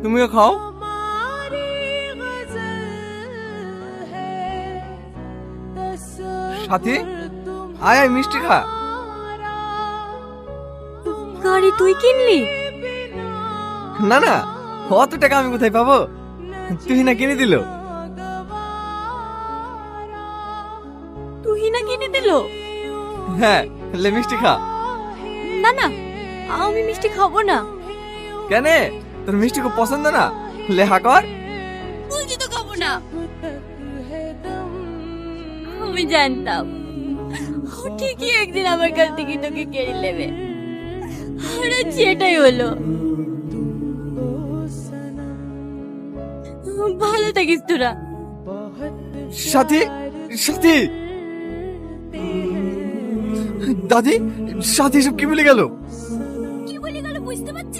তুমিও খাও। সাথী, আয় আয় মিষ্টি খা। গাড়ি তুই কিনলি? না না, অত টাকা আমি কোথায় পাবো? তুই না কিনে দিল। তুই না কিনে দিল? হ্যাঁ, লে মিষ্টি খা। না না, আমি মিষ্টি খাবো না। কেন, তোর মিষ্টি খুব পছন্দ না? লে হা কর। বলছি তো খাবো না। আমি জানতাম ও ঠিকই একদিন আমার কাছ থেকে তোকে কেড়ে নেবে, আর আজ সেটাই হলো। ভালো থাকিস তোরা। সাথী, সাথী, দাদি, সাথী সব কি বলে গেল? কি বলে গেল বুঝতে পারছিস?